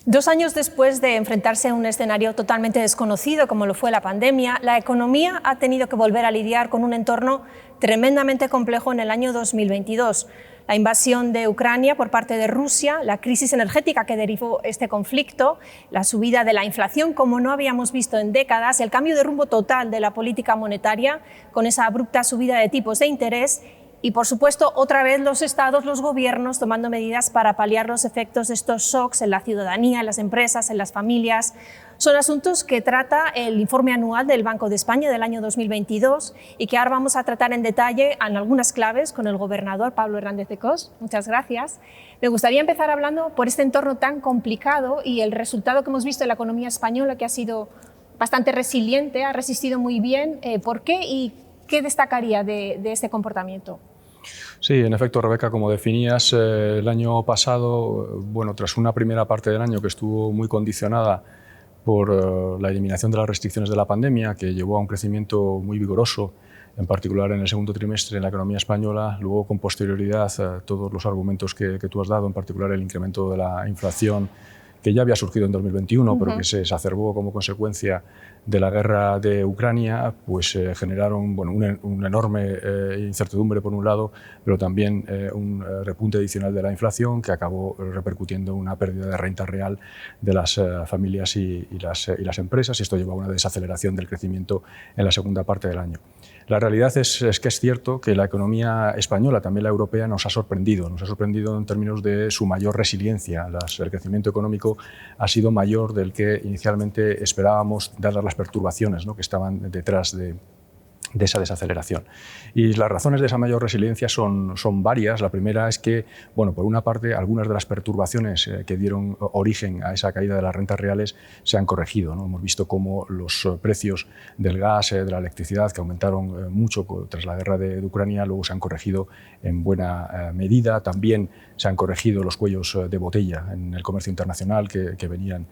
2 años después de enfrentarse a un escenario totalmente desconocido como lo fue la pandemia, la economía ha tenido que volver a lidiar con un entorno tremendamente complejo en el año 2022. La invasión de Ucrania por parte de Rusia, la crisis energética que derivó este conflicto, la subida de la inflación como no habíamos visto en décadas, el cambio de rumbo total de la política monetaria con esa abrupta subida de tipos de interés y, por supuesto, otra vez los estados, los gobiernos tomando medidas para paliar los efectos de estos shocks en la ciudadanía, en las empresas, en las familias. Son asuntos que trata el informe anual del Banco de España del año 2022 y que ahora vamos a tratar en detalle en algunas claves con el gobernador Pablo Hernández de Cos. Muchas gracias. Me gustaría empezar hablando por este entorno tan complicado y el resultado que hemos visto en la economía española, que ha sido bastante resiliente, ha resistido muy bien. ¿Por qué y qué destacaría de este comportamiento? Sí, en efecto, Rebeca, como definías, el año pasado, tras una primera parte del año que estuvo muy condicionada por la eliminación de las restricciones de la pandemia, que llevó a un crecimiento muy vigoroso, en particular en el segundo trimestre en la economía española, luego con posterioridad todos los argumentos que tú has dado, en particular el incremento de la inflación, que ya había surgido en 2021, pero que se exacerbó como consecuencia de la guerra de Ucrania, pues generaron una enorme incertidumbre por un lado, pero también un repunte adicional de la inflación que acabó repercutiendo en una pérdida de renta real de las familias y las empresas, y esto llevó a una desaceleración del crecimiento en la segunda parte del año. La realidad es que es cierto que la economía española, también la europea, nos ha sorprendido en términos de su mayor resiliencia. El crecimiento económico ha sido mayor del que inicialmente esperábamos, dadas las perturbaciones, ¿no?, que estaban detrás de esa desaceleración. Y las razones de esa mayor resiliencia son varias. La primera es que, por una parte, algunas de las perturbaciones que dieron origen a esa caída de las rentas reales se han corregido, ¿no? Hemos visto cómo los precios del gas, de la electricidad, que aumentaron mucho tras la guerra de Ucrania, luego se han corregido en buena medida. También se han corregido los cuellos de botella en el comercio internacional que venían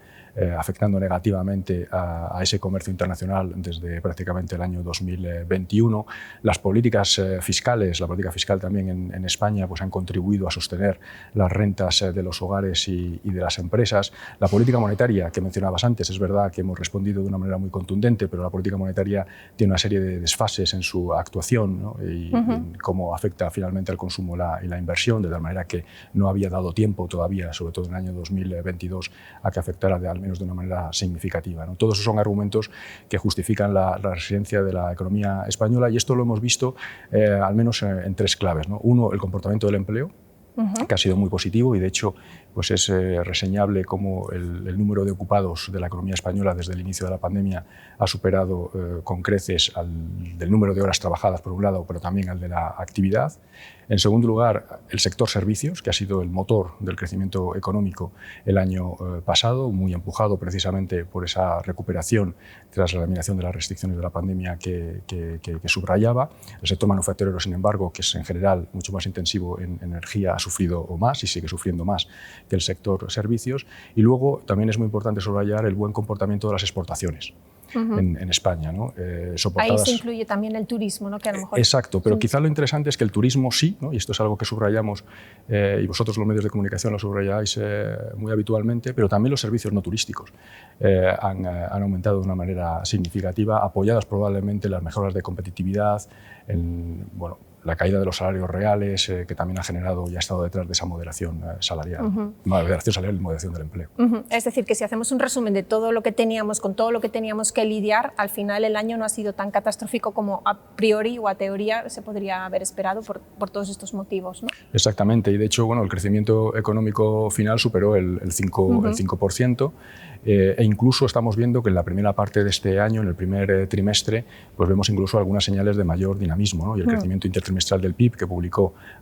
afectando negativamente a ese comercio internacional desde prácticamente el año 2021. Las políticas fiscales, la política fiscal también en España, pues han contribuido a sostener las rentas de los hogares y de las empresas. La política monetaria que mencionabas antes, es verdad que hemos respondido de una manera muy contundente, pero la política monetaria tiene una serie de desfases en su actuación, ¿no? Y en cómo afecta finalmente al consumo y la inversión, de tal manera que no había dado tiempo todavía, sobre todo en el año 2022, a que afectara de una manera significativa, ¿no? Todos esos son argumentos que justifican la resiliencia de la economía española, y esto lo hemos visto al menos en 3 claves, ¿no? Uno, el comportamiento del empleo, que ha sido muy positivo, y de hecho pues es reseñable cómo el número de ocupados de la economía española desde el inicio de la pandemia ha superado con creces del número de horas trabajadas por un lado, pero también al de la actividad. En segundo lugar, el sector servicios, que ha sido el motor del crecimiento económico el año pasado, muy empujado precisamente por esa recuperación tras la eliminación de las restricciones de la pandemia que subrayaba. El sector manufacturero, sin embargo, que es en general mucho más intensivo en energía, ha sufrido más y sigue sufriendo más que el sector servicios. Y luego también es muy importante subrayar el buen comportamiento de las exportaciones en España, ¿no? Ahí se incluye también el turismo, ¿no? Que a lo mejor... Exacto, pero quizá lo interesante es que el turismo sí, ¿no? Y esto es algo que subrayamos, y vosotros los medios de comunicación lo subrayáis muy habitualmente, pero también los servicios no turísticos han aumentado de una manera significativa, apoyadas probablemente en las mejoras de competitividad, la caída de los salarios reales, que también ha generado y ha estado detrás de esa moderación salarial, moderación salarial y moderación del empleo. Es decir, que si hacemos un resumen de todo lo que teníamos, con todo lo que teníamos que lidiar, al final el año no ha sido tan catastrófico como a priori o a teoría se podría haber esperado por todos estos motivos, ¿no? Exactamente, y de hecho el crecimiento económico final superó el 5%, e incluso estamos viendo que en la primera parte de este año, en el primer trimestre, pues vemos incluso algunas señales de mayor dinamismo, ¿no? Y el crecimiento intertrimestral del PIB que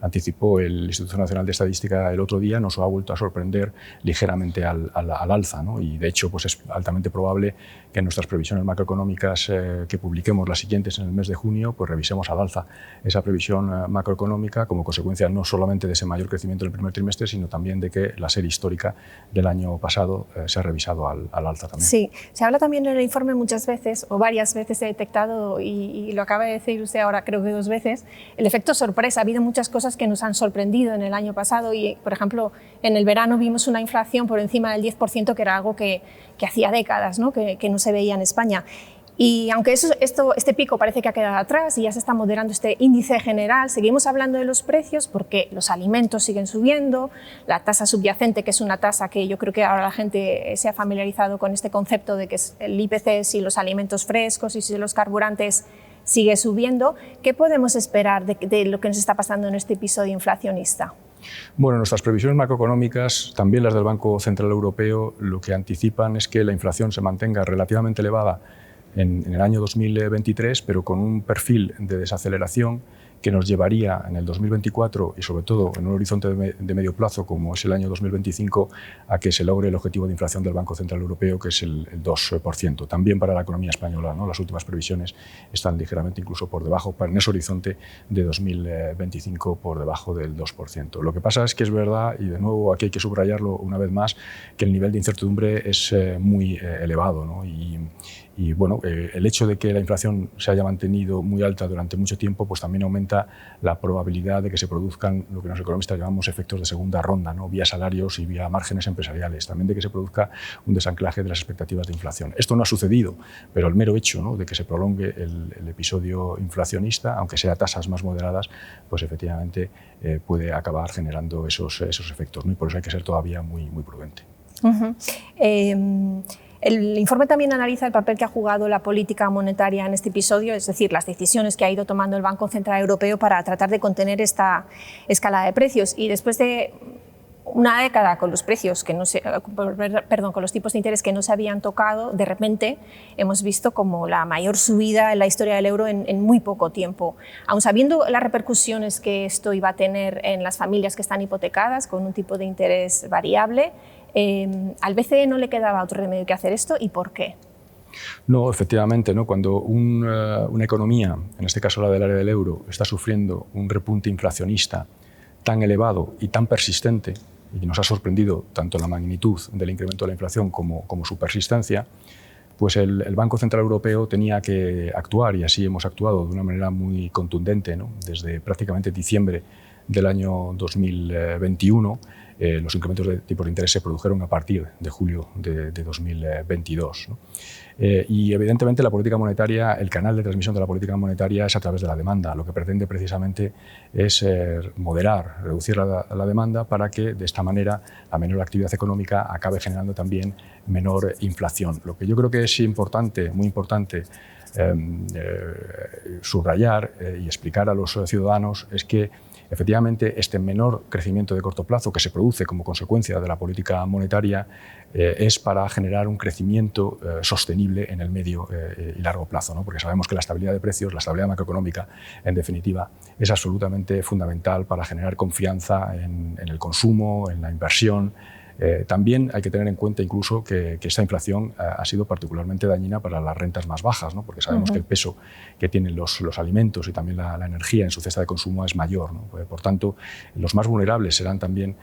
anticipó el Instituto Nacional de Estadística el otro día, nos ha vuelto a sorprender ligeramente al alza, ¿no? Y de hecho pues es altamente probable que en nuestras previsiones macroeconómicas que publiquemos, las siguientes en el mes de junio, pues revisemos al alza esa previsión macroeconómica como consecuencia no solamente de ese mayor crecimiento en el primer trimestre, sino también de que la serie histórica del año pasado se ha revisado al alza también. Sí, se habla también en el informe muchas veces, o varias veces he detectado, y lo acaba de decir usted ahora creo que 2 veces, el efecto sorpresa. Ha habido muchas cosas que nos han sorprendido en el año pasado y, por ejemplo, en el verano vimos una inflación por encima del 10%, que era algo que hacía décadas, ¿no? Que no se veía en España. Y aunque este pico parece que ha quedado atrás y ya se está moderando este índice general, seguimos hablando de los precios porque los alimentos siguen subiendo, la tasa subyacente, que es una tasa que yo creo que ahora la gente se ha familiarizado con este concepto de que es el IPC si los alimentos frescos y si los carburantes sigue subiendo. ¿Qué podemos esperar de lo que nos está pasando en este episodio inflacionista? Bueno, nuestras previsiones macroeconómicas, también las del Banco Central Europeo, lo que anticipan es que la inflación se mantenga relativamente elevada en el año 2023, pero con un perfil de desaceleración que nos llevaría en el 2024 y sobre todo en un horizonte de medio plazo como es el año 2025 a que se logre el objetivo de inflación del Banco Central Europeo, que es el 2%. También para la economía española, ¿no? Las últimas previsiones están ligeramente incluso por debajo, en ese horizonte de 2025 por debajo del 2%. Lo que pasa es que es verdad, y de nuevo aquí hay que subrayarlo una vez más, que el nivel de incertidumbre es muy elevado, ¿no? Y bueno, el hecho de que la inflación se haya mantenido muy alta durante mucho tiempo, pues también aumenta la probabilidad de que se produzcan lo que los economistas llamamos efectos de segunda ronda, ¿no? Vía salarios y vía márgenes empresariales, también de que se produzca un desanclaje de las expectativas de inflación. Esto no ha sucedido, pero el mero hecho, ¿no?, de que se prolongue el episodio inflacionista, aunque sea a tasas más moderadas, pues efectivamente puede acabar generando esos efectos, ¿no? Y por eso hay que ser todavía muy prudente. El informe también analiza el papel que ha jugado la política monetaria en este episodio, es decir, las decisiones que ha ido tomando el Banco Central Europeo para tratar de contener esta escalada de precios. Y después de una década con los precios con los tipos de interés que no se habían tocado, de repente hemos visto como la mayor subida en la historia del euro en muy poco tiempo. Aun sabiendo las repercusiones que esto iba a tener en las familias que están hipotecadas con un tipo de interés variable, al BCE no le quedaba otro remedio que hacer esto. ¿Y por qué? No, efectivamente, ¿no? Cuando una economía, en este caso la del área del euro, está sufriendo un repunte inflacionista tan elevado y tan persistente, y nos ha sorprendido tanto la magnitud del incremento de la inflación como su persistencia, pues el Banco Central Europeo tenía que actuar, y así hemos actuado de una manera muy contundente, ¿no? Desde prácticamente diciembre del año 2021, los incrementos de tipos de interés se produjeron a partir de julio de 2022, ¿no? Y evidentemente la política monetaria, el canal de transmisión de la política monetaria es a través de la demanda. Lo que pretende precisamente es moderar, reducir la demanda para que de esta manera la menor actividad económica acabe generando también menor inflación. Lo que yo creo que es importante, muy importante, subrayar y explicar a los ciudadanos es que efectivamente este menor crecimiento de corto plazo que se produce como consecuencia de la política monetaria es para generar un crecimiento sostenible en el medio y largo plazo, ¿no? Porque sabemos que la estabilidad de precios, la estabilidad macroeconómica, en definitiva, es absolutamente fundamental para generar confianza en el consumo, en la inversión. También hay que tener en cuenta incluso que esta inflación ha sido particularmente dañina para las rentas más bajas, ¿no? Porque sabemos que el peso que tienen los alimentos y también la energía en su cesta de consumo es mayor, ¿no? Por tanto, los más vulnerables serán también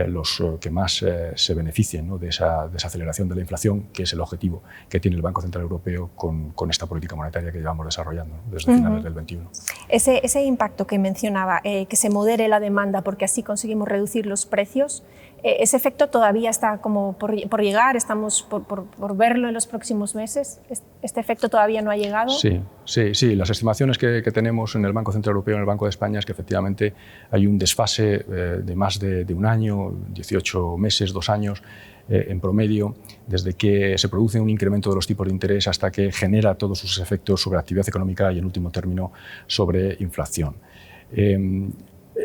los que más se beneficien, ¿no?, de esa desaceleración de la inflación, que es el objetivo que tiene el Banco Central Europeo con esta política monetaria que llevamos desarrollando, ¿no?, desde finales del 21. Ese impacto que mencionaba, que se modere la demanda porque así conseguimos reducir los precios, ¿ese efecto todavía está como por llegar? ¿Estamos por verlo en los próximos meses? ¿Este efecto todavía no ha llegado? Sí. Las estimaciones que tenemos en el Banco Central Europeo y en el Banco de España es que efectivamente hay un desfase de más de un año, 18 meses, 2 años, en promedio, desde que se produce un incremento de los tipos de interés hasta que genera todos sus efectos sobre actividad económica y, en último término, sobre inflación.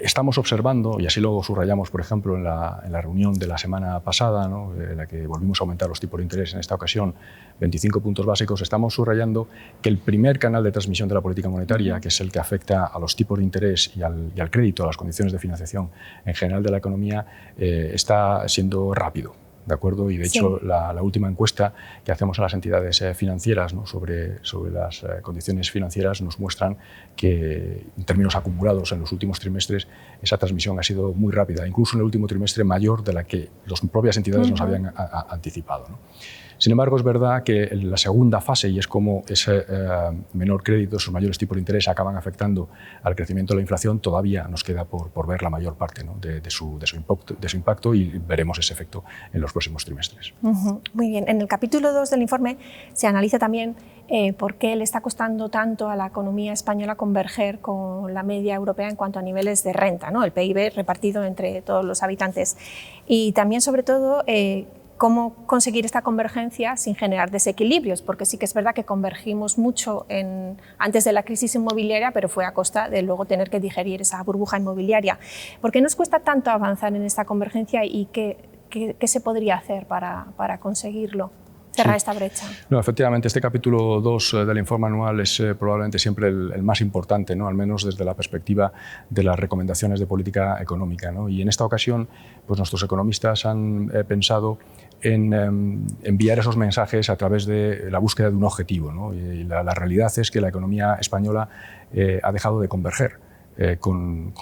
Estamos observando, y así lo subrayamos, por ejemplo, en la reunión de la semana pasada, ¿no?, en la que volvimos a aumentar los tipos de interés, en esta ocasión 25 puntos básicos, estamos subrayando que el primer canal de transmisión de la política monetaria, que es el que afecta a los tipos de interés y al crédito, a las condiciones de financiación en general de la economía, está siendo rápido. ¿De acuerdo? Y de hecho la última encuesta que hacemos a las entidades financieras, ¿no?, sobre las condiciones financieras nos muestran que en términos acumulados en los últimos trimestres esa transmisión ha sido muy rápida, incluso en el último trimestre mayor de la que las propias entidades nos habían anticipado, ¿no? Sin embargo, es verdad que la segunda fase, y es como ese menor crédito, esos mayores tipos de interés acaban afectando al crecimiento de la inflación, todavía nos queda por ver la mayor parte, ¿no?, de su impacto, y veremos ese efecto en los próximos trimestres. Muy bien. En el capítulo 2 del informe se analiza también por qué le está costando tanto a la economía española converger con la media europea en cuanto a niveles de renta, ¿no?, el PIB repartido entre todos los habitantes. Y también, sobre todo, cómo conseguir esta convergencia sin generar desequilibrios, porque sí que es verdad que convergimos mucho antes de la crisis inmobiliaria, pero fue a costa de luego tener que digerir esa burbuja inmobiliaria. ¿Por qué nos cuesta tanto avanzar en esta convergencia y qué se podría hacer para conseguirlo? Cerrar esta brecha. No, efectivamente, este capítulo 2 del informe anual es probablemente siempre el más importante, ¿no?, al menos desde la perspectiva de las recomendaciones de política económica, ¿no? Y en esta ocasión, pues nuestros economistas han pensado en enviar esos mensajes a través de la búsqueda de un objetivo, ¿no? Y la realidad es que la economía española ha dejado de converger en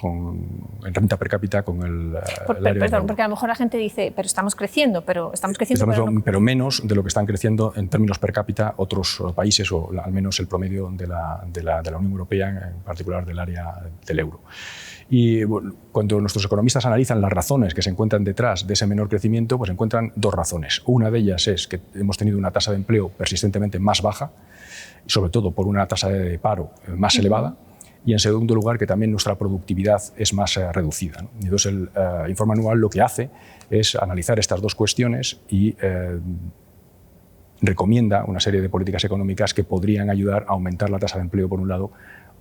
renta per cápita con el Perdón, porque a lo mejor la gente dice, pero estamos creciendo, pero menos de lo que están creciendo en términos per cápita otros países, o al menos el promedio de la Unión Europea, en particular del área del euro. Y bueno, cuando nuestros economistas analizan las razones que se encuentran detrás de ese menor crecimiento, pues encuentran dos razones. Una de ellas es que hemos tenido una tasa de empleo persistentemente más baja, sobre todo por una tasa de paro más elevada, y en segundo lugar que también nuestra productividad es más reducida, ¿no? Entonces el informe anual lo que hace es analizar estas dos cuestiones y recomienda una serie de políticas económicas que podrían ayudar a aumentar la tasa de empleo por un lado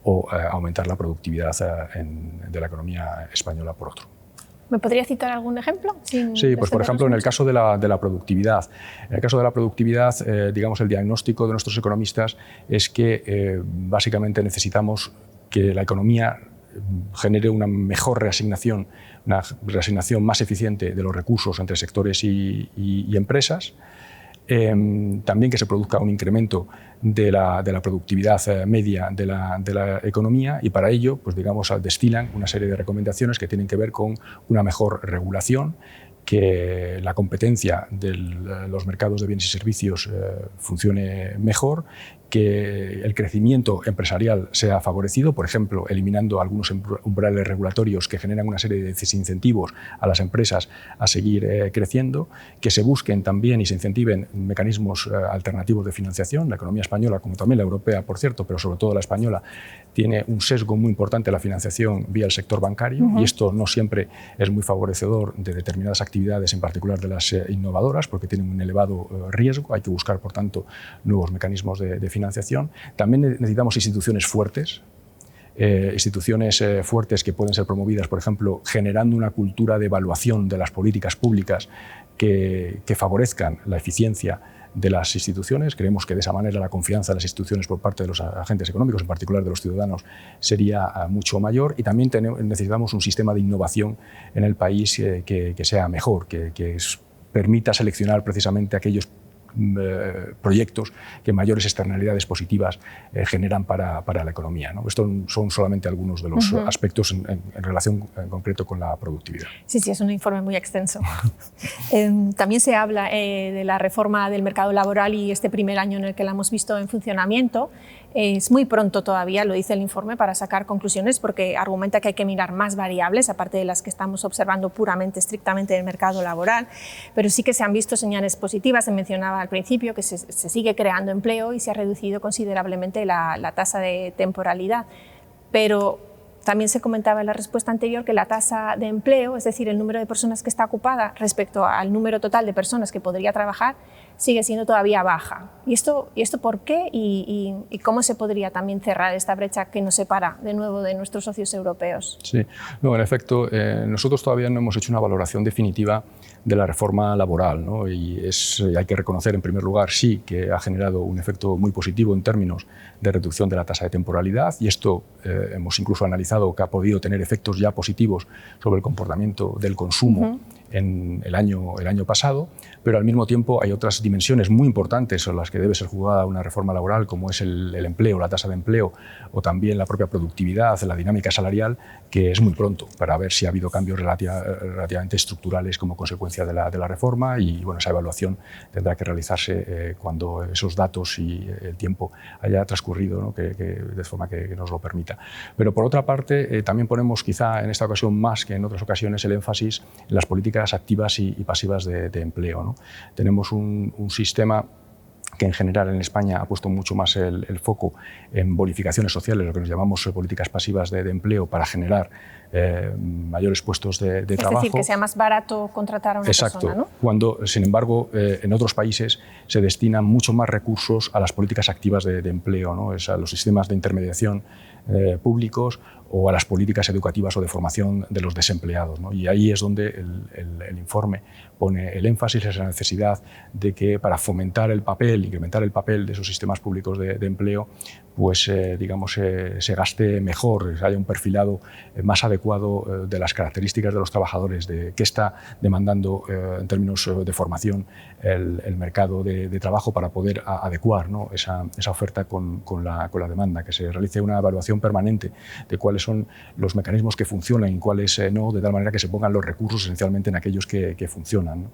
o aumentar la productividad de la economía española por otro. ¿Me podría citar algún ejemplo? Sí, pues por ejemplo, en el caso de la productividad. En el caso de la productividad, digamos, el diagnóstico de nuestros economistas es que básicamente necesitamos que la economía genere una mejor reasignación, una reasignación más eficiente de los recursos entre sectores y empresas. También que se produzca un incremento de la productividad media de la economía, y para ello, pues digamos, destilan una serie de recomendaciones que tienen que ver con una mejor regulación, que la competencia de los mercados de bienes y servicios funcione mejor, que el crecimiento empresarial sea favorecido, por ejemplo, eliminando algunos umbrales regulatorios que generan una serie de desincentivos a las empresas a seguir creciendo, que se busquen también y se incentiven mecanismos alternativos de financiación. La economía española, como también la europea, por cierto, pero sobre todo la española, tiene un sesgo muy importante en la financiación vía el sector bancario, y esto no siempre es muy favorecedor de determinadas actividades, en particular de las innovadoras, porque tienen un elevado riesgo. Hay que buscar, por tanto, nuevos mecanismos de financiación. También necesitamos instituciones fuertes, fuertes que pueden ser promovidas, por ejemplo, generando una cultura de evaluación de las políticas públicas que favorezcan la eficiencia de las instituciones. Creemos que de esa manera la confianza en las instituciones por parte de los agentes económicos, en particular de los ciudadanos, sería mucho mayor. Y también necesitamos un sistema de innovación en el país que sea mejor, que permita seleccionar precisamente aquellos proyectos que mayores externalidades positivas generan para la economía, ¿no? Estos son solamente algunos de los aspectos en relación en concreto con la productividad. Sí, es un informe muy extenso. También se habla de la reforma del mercado laboral y este primer año en el que la hemos visto en funcionamiento. Es muy pronto todavía, lo dice el informe, para sacar conclusiones, porque argumenta que hay que mirar más variables, aparte de las que estamos observando puramente, estrictamente del mercado laboral, pero sí que se han visto señales positivas. Se mencionaba al principio que se sigue creando empleo y se ha reducido considerablemente la tasa de temporalidad, pero también se comentaba en la respuesta anterior que la tasa de empleo, es decir, el número de personas que está ocupada respecto al número total de personas que podría trabajar, sigue siendo todavía baja. ¿Y esto por qué? ¿Y cómo se podría también cerrar esta brecha que nos separa de nuevo de nuestros socios europeos? Sí, no, en efecto, nosotros todavía no hemos hecho una valoración definitiva de la reforma laboral, ¿no? Y hay que reconocer, en primer lugar, sí que ha generado un efecto muy positivo en términos de reducción de la tasa de temporalidad, y esto hemos incluso analizado que ha podido tener efectos ya positivos sobre el comportamiento del consumo en el año pasado, pero al mismo tiempo hay otras dimensiones muy importantes en las que debe ser jugada una reforma laboral, como es el empleo, la tasa de empleo, o también la propia productividad, la dinámica salarial, que es muy pronto para ver si ha habido cambios relativamente estructurales como consecuencia de la reforma, y bueno, esa evaluación tendrá que realizarse cuando esos datos y el tiempo haya transcurrido, ¿no? De forma que nos lo permita. Pero por otra parte, también ponemos quizá en esta ocasión más que en otras ocasiones el énfasis en las políticas activas y pasivas de empleo, ¿no? Tenemos un sistema que en general en España ha puesto mucho más el foco en bonificaciones sociales, lo que nos llamamos políticas pasivas de empleo, para generar mayores puestos de trabajo. Es decir, que sea más barato contratar a una persona, ¿no? Cuando, sin embargo, en otros países se destinan mucho más recursos a las políticas activas de empleo, ¿no? Es a los sistemas de intermediación públicos o a las políticas educativas o de formación de los desempleados, ¿no? Y ahí es donde el informe pone el énfasis en esa necesidad de que para fomentar el papel, incrementar el papel de esos sistemas públicos de empleo, pues digamos se gaste mejor, haya un perfilado más adecuado de las características de los trabajadores, de qué está demandando en términos de formación el mercado de trabajo, para poder adecuar, ¿no? esa oferta con la demanda, que se realice una evaluación permanente de cuáles son los mecanismos que funcionan y cuáles no, de tal manera que se pongan los recursos esencialmente en aquellos que funcionan, ¿no?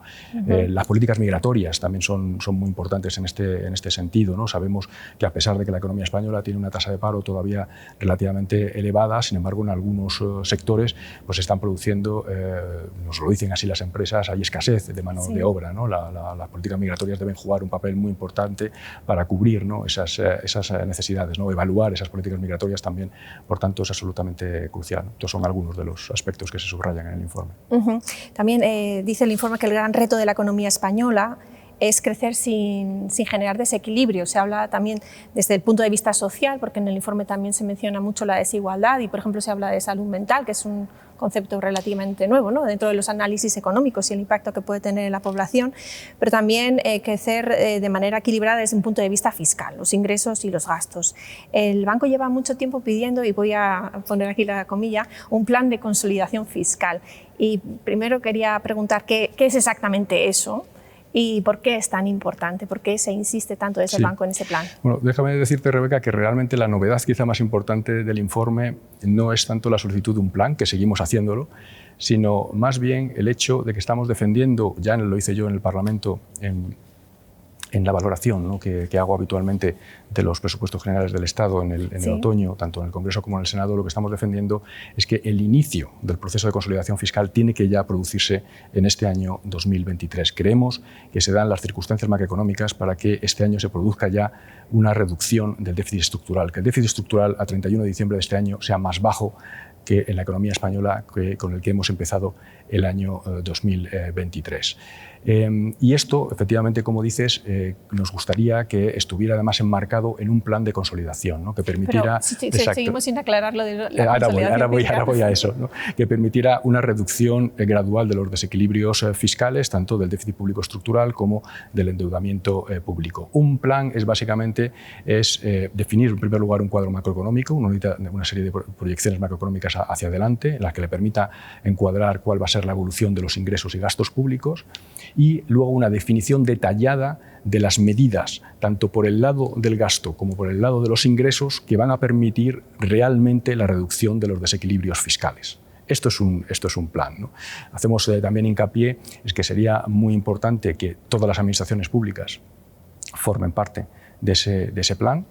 Las políticas migratorias también son muy importantes en este sentido, ¿no? Sabemos que a pesar de que la economía española tiene una tasa de paro todavía relativamente elevada, sin embargo en algunos sectores pues están produciendo, nos lo dicen así las empresas, hay escasez de mano de obra, ¿no? Las políticas migratorias deben jugar un papel muy importante para cubrir, ¿no? esas necesidades, ¿no? Evaluar esas políticas migratorias también, por tanto, es absolutamente crucial. Estos son algunos de los aspectos que se subrayan en el informe. También dice el informe que el gran reto de la economía española es crecer sin generar desequilibrio. Se habla también desde el punto de vista social, porque en el informe también se menciona mucho la desigualdad y, por ejemplo, se habla de salud mental, que es un concepto relativamente nuevo, ¿no? Dentro de los análisis económicos y el impacto que puede tener en la población, pero también crecer de manera equilibrada desde un punto de vista fiscal, los ingresos y los gastos. El banco lleva mucho tiempo pidiendo, y voy a poner aquí la comilla, un plan de consolidación fiscal. Y primero quería preguntar qué es exactamente eso, ¿y por qué es tan importante? ¿Por qué se insiste tanto desde el banco en ese plan? Bueno, déjame decirte, Rebeca, que realmente la novedad quizá más importante del informe no es tanto la solicitud de un plan, que seguimos haciéndolo, sino más bien el hecho de que estamos defendiendo, ya lo hice yo en el Parlamento, en la valoración, ¿no? que hago habitualmente de los presupuestos generales del Estado en el otoño, tanto en el Congreso como en el Senado, lo que estamos defendiendo es que el inicio del proceso de consolidación fiscal tiene que ya producirse en este año 2023. Creemos que se dan las circunstancias macroeconómicas para que este año se produzca ya una reducción del déficit estructural, que el déficit estructural a 31 de diciembre de este año sea más bajo que en la economía española con el que hemos empezado el año 2023. Y esto, efectivamente, como dices, nos gustaría que estuviera además enmarcado en un plan de consolidación, ¿no? Que permitiera... Pero seguimos sin aclarar lo de la consolidación. Ahora voy a eso, ¿no? Que permitiera una reducción gradual de los desequilibrios fiscales, tanto del déficit público estructural como del endeudamiento público. Un plan es básicamente definir, en primer lugar, un cuadro macroeconómico, una serie de proyecciones macroeconómicas hacia adelante, en las que le permita encuadrar cuál va a ser la evolución de los ingresos y gastos públicos, y luego una definición detallada de las medidas, tanto por el lado del gasto como por el lado de los ingresos, que van a permitir realmente la reducción de los desequilibrios fiscales. Esto es un plan, ¿no? Hacemos también hincapié en que sería muy importante que todas las administraciones públicas formen parte de ese plan.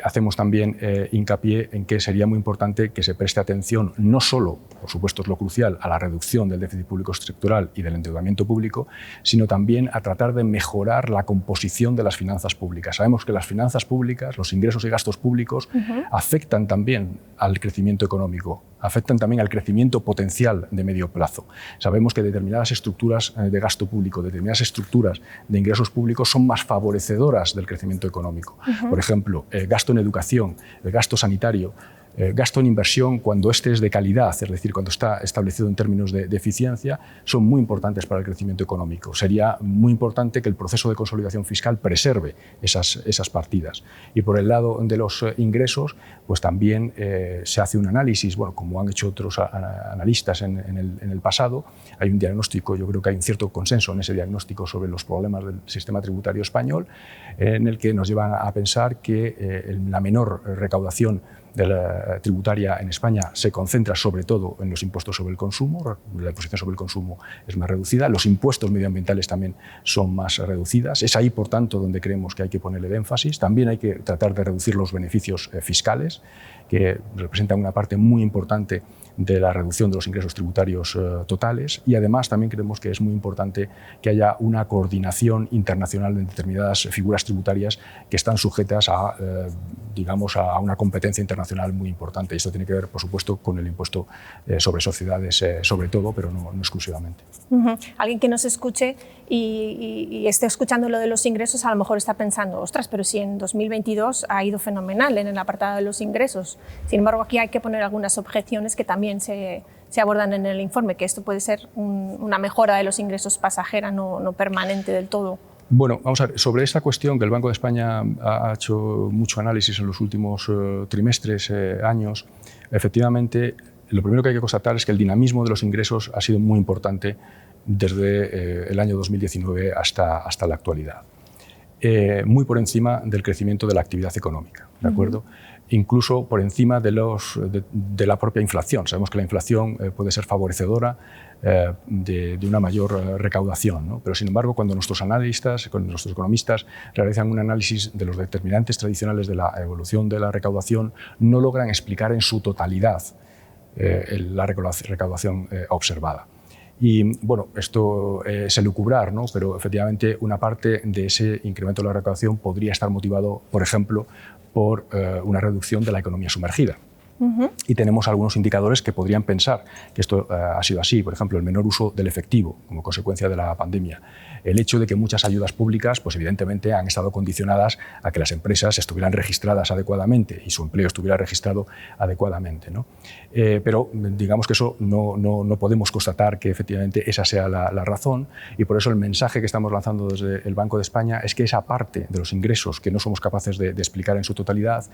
Hacemos también hincapié en que sería muy importante que se preste atención no solo, por supuesto es lo crucial, a la reducción del déficit público estructural y del endeudamiento público, sino también a tratar de mejorar la composición de las finanzas públicas. Sabemos que las finanzas públicas, los ingresos y gastos públicos, afectan también al crecimiento económico, afectan también al crecimiento potencial de medio plazo. Sabemos que determinadas estructuras de gasto público, determinadas estructuras de ingresos públicos son más favorecedoras del crecimiento económico. Por ejemplo, gasto en educación, el gasto sanitario, Gasto en inversión, cuando este es de calidad, es decir, cuando está establecido en términos de eficiencia, son muy importantes para el crecimiento económico. Sería muy importante que el proceso de consolidación fiscal preserve esas partidas. Y por el lado de los ingresos, pues también se hace un análisis, bueno, como han hecho otros analistas en el pasado, hay un diagnóstico, yo creo que hay un cierto consenso en ese diagnóstico sobre los problemas del sistema tributario español, en el que nos llevan a pensar que la menor recaudación de la tributaria en España se concentra sobre todo en los impuestos sobre el consumo, la imposición sobre el consumo es más reducida, los impuestos medioambientales también son más reducidas, es ahí por tanto donde creemos que hay que ponerle de énfasis, también hay que tratar de reducir los beneficios fiscales, que representan una parte muy importante de la reducción de los ingresos tributarios totales, y además también creemos que es muy importante que haya una coordinación internacional de determinadas figuras tributarias que están sujetas a, digamos, a una competencia internacional muy importante. Y esto tiene que ver, por supuesto, con el impuesto sobre sociedades, sobre todo, pero no exclusivamente. Alguien que nos escuche y esté escuchando lo de los ingresos, a lo mejor está pensando, ostras, pero si en 2022 ha ido fenomenal en el apartado de los ingresos. Sin embargo, aquí hay que poner algunas objeciones que también se abordan en el informe, que esto puede ser una mejora de los ingresos pasajera, no permanente del todo. Bueno, vamos a ver, sobre esta cuestión que el Banco de España ha hecho mucho análisis en los últimos trimestres, años, efectivamente, lo primero que hay que constatar es que el dinamismo de los ingresos ha sido muy importante desde el año 2019 hasta la actualidad. Muy por encima del crecimiento de la actividad económica, ¿de acuerdo? Incluso por encima de la propia inflación. Sabemos que la inflación puede ser favorecedora de una mayor recaudación, ¿no? Pero sin embargo, cuando nuestros analistas, con nuestros economistas realizan un análisis de los determinantes tradicionales de la evolución de la recaudación, no logran explicar en su totalidad la recaudación observada. Y bueno, esto es elucubrar, ¿no? Pero efectivamente una parte de ese incremento de la recaudación podría estar motivado, por ejemplo, por una reducción de la economía sumergida. Y tenemos algunos indicadores que podrían pensar que esto ha sido así. Por ejemplo, el menor uso del efectivo como consecuencia de la pandemia. El hecho de que muchas ayudas públicas, pues evidentemente, han estado condicionadas a que las empresas estuvieran registradas adecuadamente y su empleo estuviera registrado adecuadamente, ¿no? Pero digamos que eso no podemos constatar que efectivamente esa sea la razón, y por eso el mensaje que estamos lanzando desde el Banco de España es que esa parte de los ingresos que no somos capaces de explicar en su totalidad,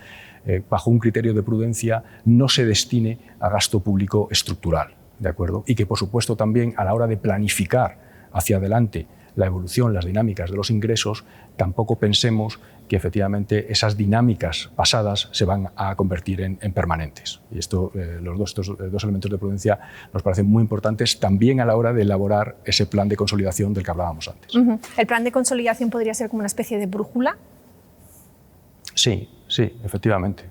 bajo un criterio de prudencia, no se destine a gasto público estructural, ¿de acuerdo? Y que, por supuesto, también a la hora de planificar hacia adelante la evolución, las dinámicas de los ingresos, tampoco pensemos que efectivamente esas dinámicas pasadas se van a convertir en permanentes. Y estos dos elementos de prudencia nos parecen muy importantes también a la hora de elaborar ese plan de consolidación del que hablábamos antes. ¿El plan de consolidación podría ser como una especie de brújula? Sí, efectivamente.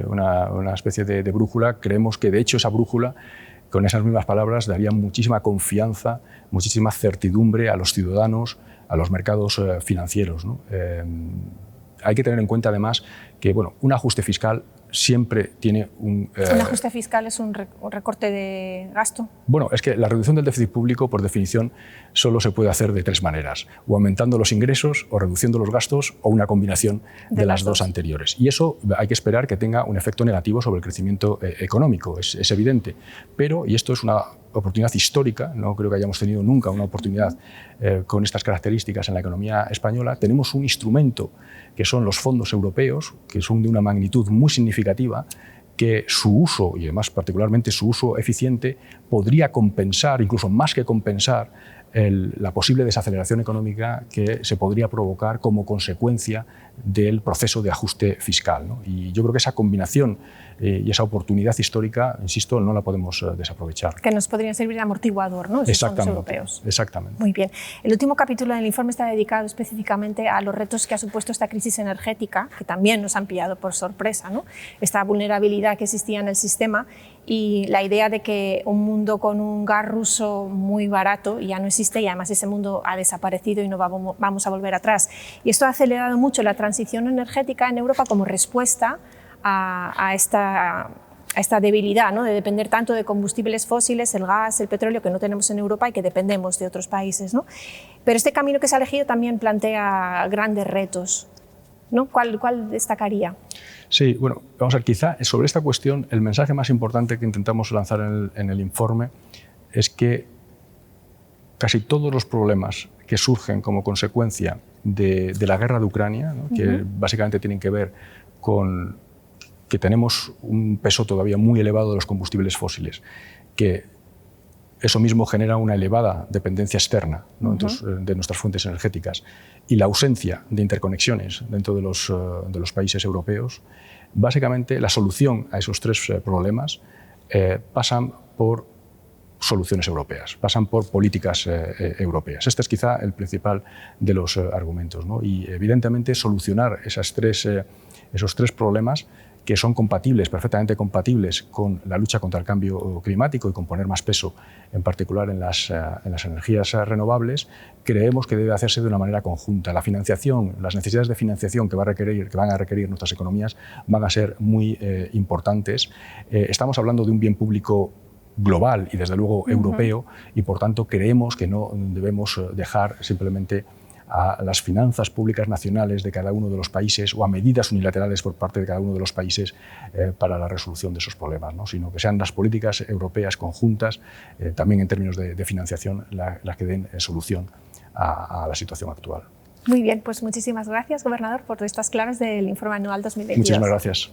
Una especie de brújula. Creemos que, de hecho, esa brújula, con esas mismas palabras, daría muchísima confianza, muchísima certidumbre a los ciudadanos, a los mercados financieros, ¿no? Hay que tener en cuenta, además, que bueno, un ajuste fiscal siempre tiene un... ¿Un ajuste fiscal es un recorte de gasto? Bueno, es que la reducción del déficit público, por definición, solo se puede hacer de tres maneras: o aumentando los ingresos, o reduciendo los gastos, o una combinación de las dos anteriores. Y eso hay que esperar que tenga un efecto negativo sobre el crecimiento económico, es evidente. Pero, y esto es una oportunidad histórica, no creo que hayamos tenido nunca una oportunidad con estas características en la economía española, tenemos un instrumento que son los fondos europeos, que son de una magnitud muy significativa, que su uso, y además particularmente su uso eficiente, podría compensar, incluso más que compensar, la posible desaceleración económica que se podría provocar como consecuencia del proceso de ajuste fiscal, ¿no? Y yo creo que esa combinación y esa oportunidad histórica, insisto, no la podemos desaprovechar. Que nos podrían servir de amortiguador, ¿no? Esos fondos europeos. Exactamente. Muy bien. El último capítulo del informe está dedicado específicamente a los retos que ha supuesto esta crisis energética, que también nos han pillado por sorpresa, ¿no? Esta vulnerabilidad que existía en el sistema y la idea de que un mundo con un gas ruso muy barato ya no existe, y además ese mundo ha desaparecido y no vamos a volver atrás. Y esto ha acelerado mucho la transición energética en Europa como respuesta a esta debilidad, ¿no? De depender tanto de combustibles fósiles, el gas, el petróleo, que no tenemos en Europa y que dependemos de otros países, ¿no? Pero este camino que se ha elegido también plantea grandes retos. ¿no? ¿Cuál destacaría? Sí, bueno, vamos a ver, quizá sobre esta cuestión el mensaje más importante que intentamos lanzar en el informe es que casi todos los problemas que surgen como consecuencia de la guerra de Ucrania, ¿no? Que básicamente tienen que ver con que tenemos un peso todavía muy elevado de los combustibles fósiles, que eso mismo genera una elevada dependencia externa, ¿no? Entonces, de nuestras fuentes energéticas, y la ausencia de interconexiones dentro de los países europeos. Básicamente, la solución a esos tres problemas pasan por soluciones europeas, pasan por políticas europeas. Este es quizá el principal de los argumentos, ¿no? Y evidentemente solucionar esos tres problemas, que son compatibles, perfectamente compatibles con la lucha contra el cambio climático y con poner más peso, en particular en las energías renovables, creemos que debe hacerse de una manera conjunta. La financiación, las necesidades de financiación que van a requerir nuestras economías van a ser muy importantes. Estamos hablando de un bien público global y desde luego europeo, y por tanto creemos que no debemos dejar simplemente a las finanzas públicas nacionales de cada uno de los países o a medidas unilaterales por parte de cada uno de los países para la resolución de esos problemas, ¿no? Sino que sean las políticas europeas conjuntas, también en términos de financiación, las que den solución a la situación actual. Muy bien, pues muchísimas gracias, gobernador, por estas claves del informe anual 2022. Muchísimas gracias.